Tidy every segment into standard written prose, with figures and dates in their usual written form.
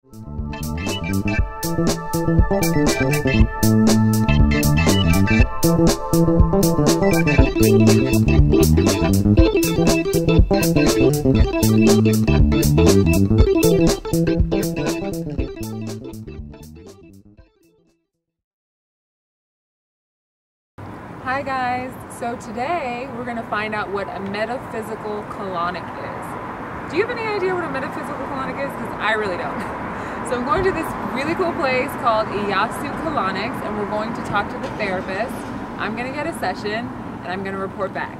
Hi guys, so today we're going to find out what a metaphysical colonic is. Do you have any idea what a metaphysical colonic is? Because I really don't. So I'm going to this really cool place called Iyasu Colonics, and we're going to talk to the therapist. I'm going to get a session and I'm going to report back.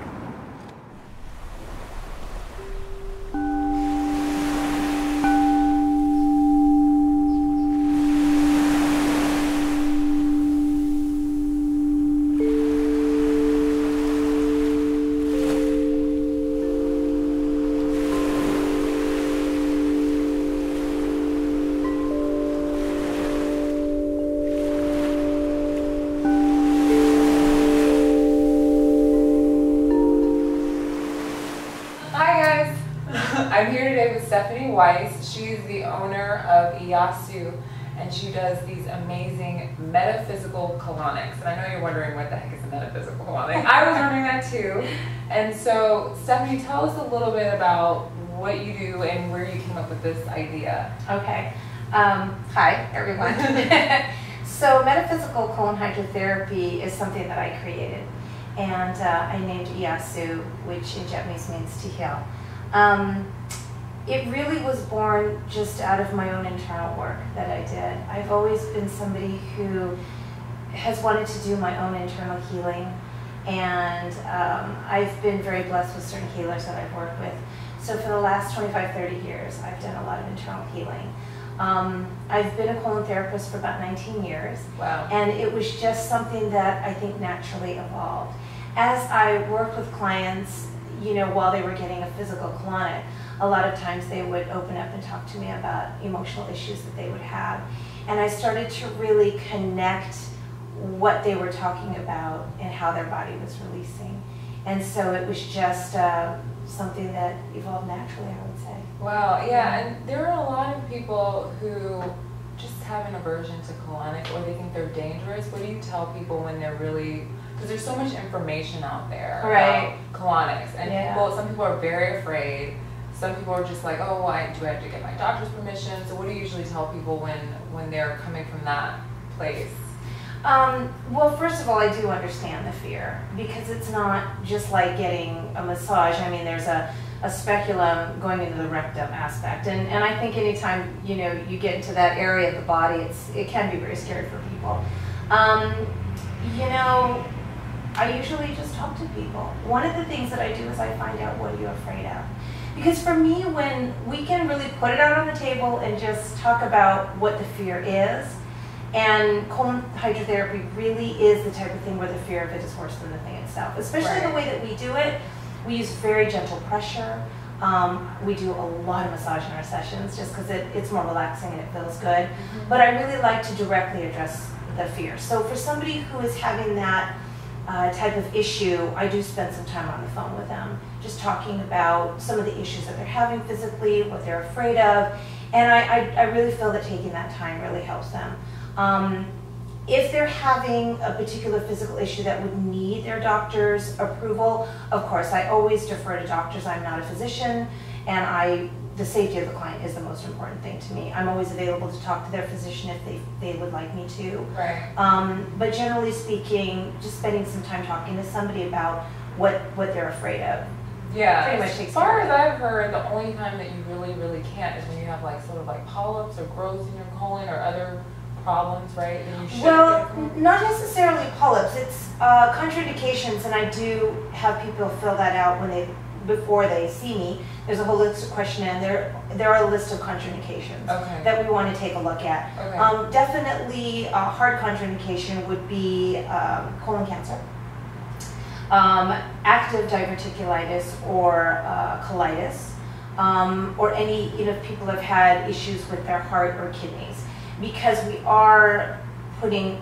I'm here today with Stephanie Weiss. She's the owner of Iyasu, and she does these amazing metaphysical colonics. And I know you're wondering what the heck is a metaphysical colonic. I was wondering that too. And so, Stephanie, tell us a little bit about what you do and where you came up with this idea. Okay. Hi, everyone. So, metaphysical colon hydrotherapy is something that I created, and I named Iyasu, which in Japanese means to heal. It really was born just out of my own internal work that I did. I've always been somebody who has wanted to do my own internal healing, and I've been very blessed with certain healers that I've worked with. So for the last 25, 30 years, I've done a lot of internal healing. I've been a colon therapist for about 19 years. Wow. And it was just something that I think naturally evolved. As I worked with clients, you know, while they were getting a physical colonic, a lot of times they would open up and talk to me about emotional issues that they would have. And I started to really connect what they were talking about and how their body was releasing. And so it was just something that evolved naturally, I would say. Wow, yeah, and there are a lot of people who just have an aversion to colonic, or they think they're dangerous. What do you tell people when they're really, because there's so much information out there about colonics, and some people are very afraid. Some people are just like, oh, do I have to get my doctor's permission? So what do you usually tell people when they're coming from that place? Well, first of all, I do understand the fear, because it's not just like getting a massage. I mean, there's a speculum going into the rectum aspect, and I think anytime you get into that area of the body, it can be very scary for people. I usually just talk to people. One of the things that I do is I find out, what are you afraid of? Because for me, when we can really put it out on the table and just talk about what the fear is, and colon hydrotherapy really is the type of thing where the fear of it is worse than the thing itself. Especially the way that we do it. We use very gentle pressure. We do a lot of massage in our sessions just because it's more relaxing and it feels good. But I really like to directly address the fear. So for somebody who is having that type of issue, I do spend some time on the phone with them, just talking about some of the issues that they're having physically, what they're afraid of, and I really feel that taking that time really helps them. If they're having a particular physical issue that would need their doctor's approval, of course, I always defer to doctors. I'm not a physician, and the safety of the client is the most important thing to me. I'm always available to talk to their physician if they would like me to. Right. But generally speaking, just spending some time talking to somebody about what they're afraid of. Yeah, pretty much as far as I've heard, the only time that you really can't is when you have like sort of like polyps or growths in your colon or other problems, right? Then you should not necessarily polyps. It's contraindications, and I do have people fill that out before they see me. There's a whole list of questionnaire, and there are a list of contraindications that we want to take a look at. Definitely a hard contraindication would be colon cancer, active diverticulitis or colitis, or any, if people have had issues with their heart or kidneys, because we are putting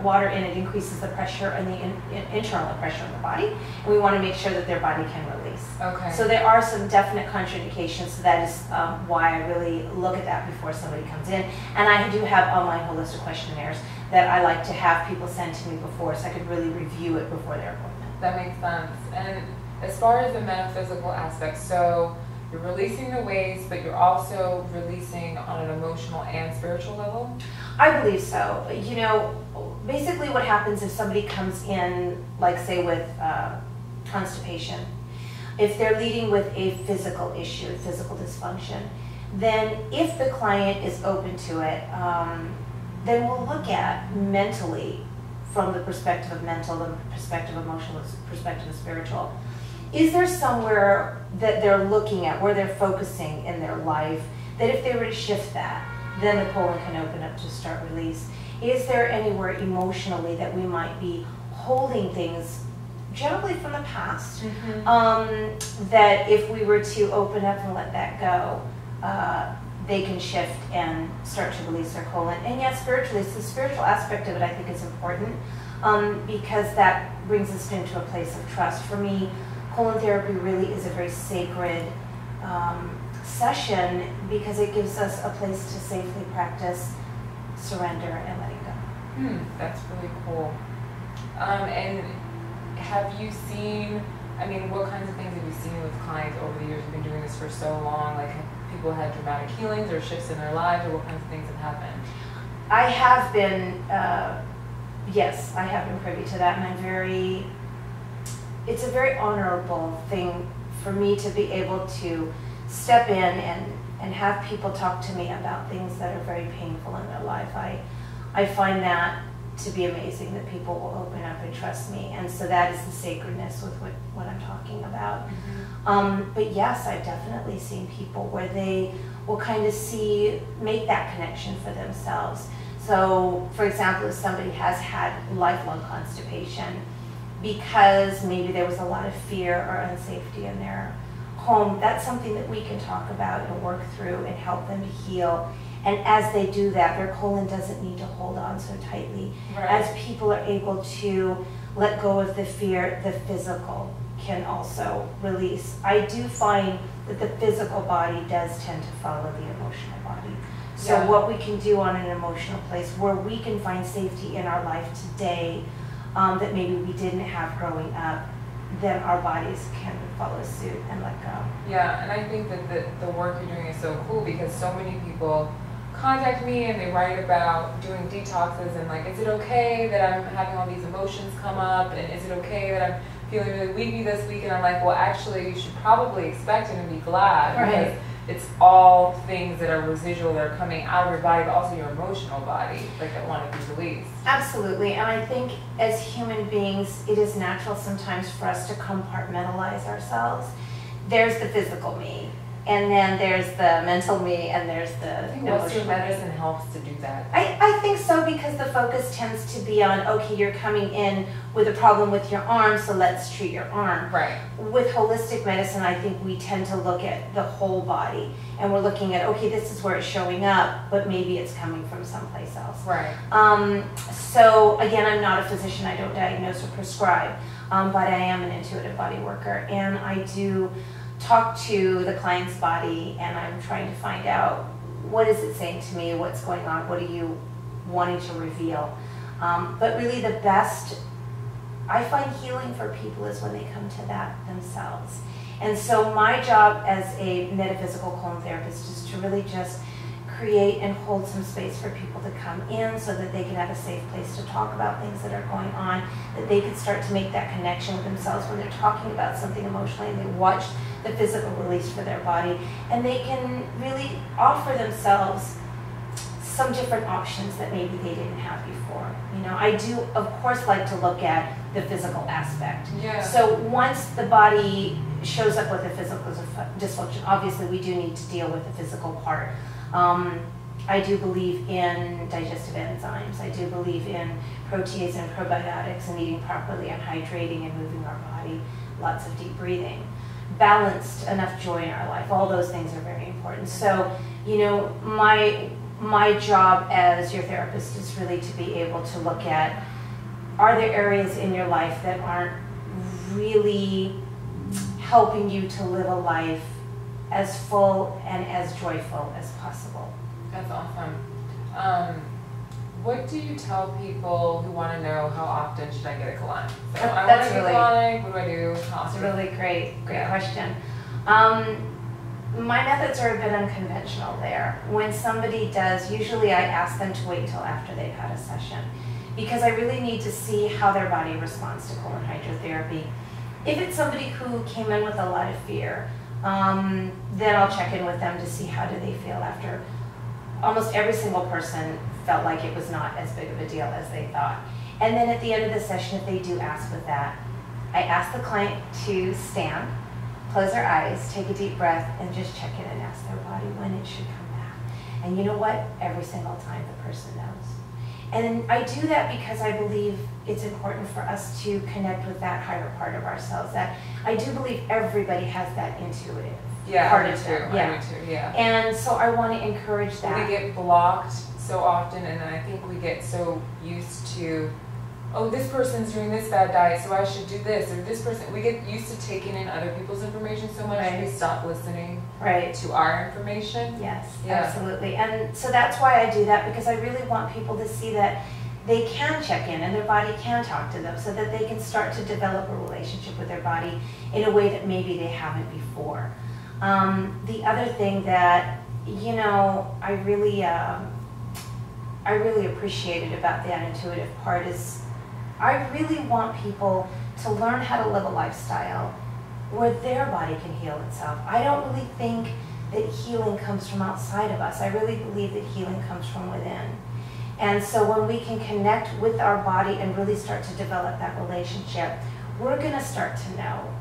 water in, it increases the pressure and the internal pressure in the body, and we want to make sure that their body can release. Okay. So there are some definite contraindications, so that is why I really look at that before somebody comes in. And I do have online holistic questionnaires that I like to have people send to me before, so I could really review it before their appointment. That makes sense. And as far as the metaphysical aspect, so you're releasing the waste, but you're also releasing on an emotional and spiritual level? I believe so. You know, basically what happens if somebody comes in, like say with constipation, if they're leading with a physical issue, physical dysfunction, then if the client is open to it, then we'll look at mentally, from the perspective of mental, the perspective of emotional, the perspective of spiritual. Is there somewhere that they're looking at, where they're focusing in their life, that if they were to shift that, then the colon can open up to start release? Is there anywhere emotionally that we might be holding things, generally from the past, that if we were to open up and let that go, they can shift and start to release their colon? And yes, spiritually, so the spiritual aspect of it I think is important, because that brings us into a place of trust. For me, colon therapy really is a very sacred session, because it gives us a place to safely practice surrender and letting go. That's really cool. And have you seen, I mean, what kinds of things have you seen with clients over the years? You've been doing this for so long. Like, have people had dramatic healings or shifts in their lives, or what kinds of things have happened? I have been, yes, I have been privy to that, and I'm very, it's a very honorable thing for me to be able to step in and have people talk to me about things that are very painful in their life. I find that to be amazing, that people will open up and trust me, and so that is the sacredness with what I'm talking about. But yes, I've definitely seen people where they will kind of make that connection for themselves. So, for example, if somebody has had lifelong constipation because maybe there was a lot of fear or unsafety in their home, that's something that we can talk about and work through and help them to heal. And as they do that, their colon doesn't need to hold on so tightly. Right. As people are able to let go of the fear, the physical can also release. I do find that the physical body does tend to follow the emotional body. So what we can do on an emotional place, where we can find safety in our life today that maybe we didn't have growing up, then our bodies can follow suit and let go. Yeah, and I think that the work you're doing is so cool, because so many people contact me and they write about doing detoxes and like, is it okay that I'm having all these emotions come up, and is it okay that I'm feeling really weepy this week? And I'm like, well, actually, you should probably expect it and be glad, because it's all things that are residual, that are coming out of your body, but also your emotional body, like, that want to be released. Absolutely, and I think as human beings, it is natural sometimes for us to compartmentalize ourselves. There's the physical me, and then there's the mental me, and there's the emotional medicine helps to do that. I think so, because the focus tends to be on, okay, you're coming in with a problem with your arm, so let's treat your arm. Right. With holistic medicine, I think we tend to look at the whole body, and we're looking at, okay, this is where it's showing up, but maybe it's coming from someplace else. Right. So again, I'm not a physician, I don't diagnose or prescribe, but I am an intuitive body worker, and I do talk to the client's body, and I'm trying to find out, what is it saying to me, what's going on, what are you wanting to reveal. But really the best, I find healing for people is when they come to that themselves. And so my job as a metaphysical colon therapist is to really just create and hold some space for people to come in, so that they can have a safe place to talk about things that are going on, that they can start to make that connection with themselves when they're talking about something emotionally, and they watch the physical release for their body, and they can really offer themselves some different options that maybe they didn't have before. You know, I do, of course, like to look at the physical aspect. Yeah. So once the body shows up with a physical dysfunction, obviously we do need to deal with the physical part. I do believe in digestive enzymes. I do believe in protease and probiotics, and eating properly and hydrating and moving our body, lots of deep breathing. Balanced, enough joy in our life. All those things are very important. So, you know, my job as your therapist is really to be able to look at, are there areas in your life that aren't really helping you to live a life as full and as joyful as possible? That's awesome. What do you tell people who want to know how often should I get a colonic? So I want to get a colonic, what do I do? That's a really great question. My methods are a bit unconventional there. When somebody does, usually I ask them to wait until after they've had a session, because I really need to see how their body responds to colon hydrotherapy. If it's somebody who came in with a lot of fear, then I'll check in with them to see how do they feel after. Almost every single person felt like it was not as big of a deal as they thought. And then at the end of the session, if they do ask with that, I ask the client to stand, close their eyes, take a deep breath, and just check in and ask their body when it should come back. And you know what? Every single time the person knows. And I do that because I believe it's important for us to connect with that higher part of ourselves. That I do believe everybody has that intuitive part of them. I do too, yeah. And so I want to encourage that. We get blocked so often, and I think we get so used to, oh, this person's doing this bad diet, so I should do this, or this person. We get used to taking in other people's information so much, we stop listening to our information. Yes, absolutely. And so that's why I do that, because I really want people to see that they can check in and their body can talk to them, so that they can start to develop a relationship with their body in a way that maybe they haven't before. The other thing that, you know, I really appreciated about that intuitive part is I really want people to learn how to live a lifestyle where their body can heal itself. I don't really think that healing comes from outside of us. I really believe that healing comes from within. And so when we can connect with our body and really start to develop that relationship, we're going to start to know,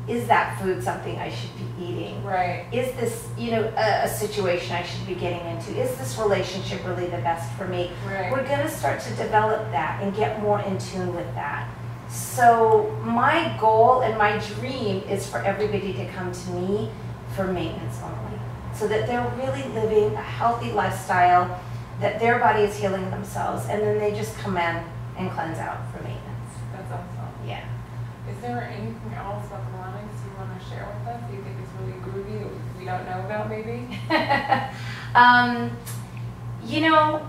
is that food something I should be eating? Right. Is this, you know, a situation I should be getting into? Is this relationship really the best for me? Right. We're going to start to develop that and get more in tune with that. So my goal and my dream is for everybody to come to me for maintenance only, so that they're really living a healthy lifestyle, that their body is healing themselves, and then they just come in and cleanse out for maintenance. That's awesome. Yeah. Is there anything else about colonics you want to share with us? Do you think it's really groovy that we don't know about, maybe? You know,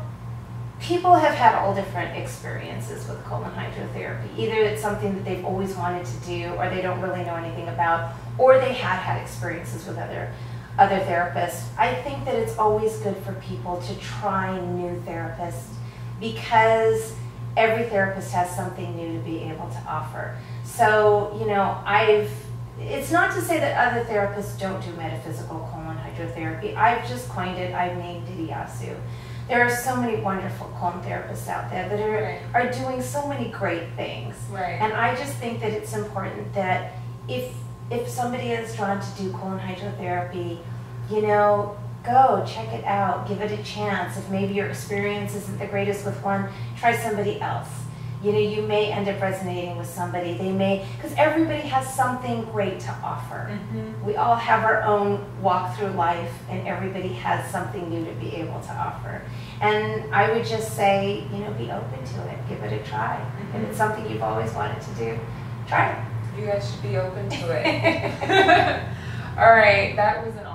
people have had all different experiences with colon hydrotherapy. Either it's something that they've always wanted to do, or they don't really know anything about, or they have had experiences with other therapists. I think that it's always good for people to try new therapists, because every therapist has something new to be able to offer. So, you know, it's not to say that other therapists don't do metaphysical colon hydrotherapy. I've just coined it, I've named it Iyasu. There are so many wonderful colon therapists out there that are doing so many great things. Right. And I just think that it's important that if somebody is drawn to do colon hydrotherapy, you know, go check it out, give it a chance. If maybe your experience isn't the greatest with one, try somebody else. You know, you may end up resonating with somebody. They may, because everybody has something great to offer. Mm-hmm. We all have our own walk through life, and everybody has something new to be able to offer. And I would just say, you know, be open to it. Give it a try. Mm-hmm. If it's something you've always wanted to do, try it. You guys should be open to it. All right, that was an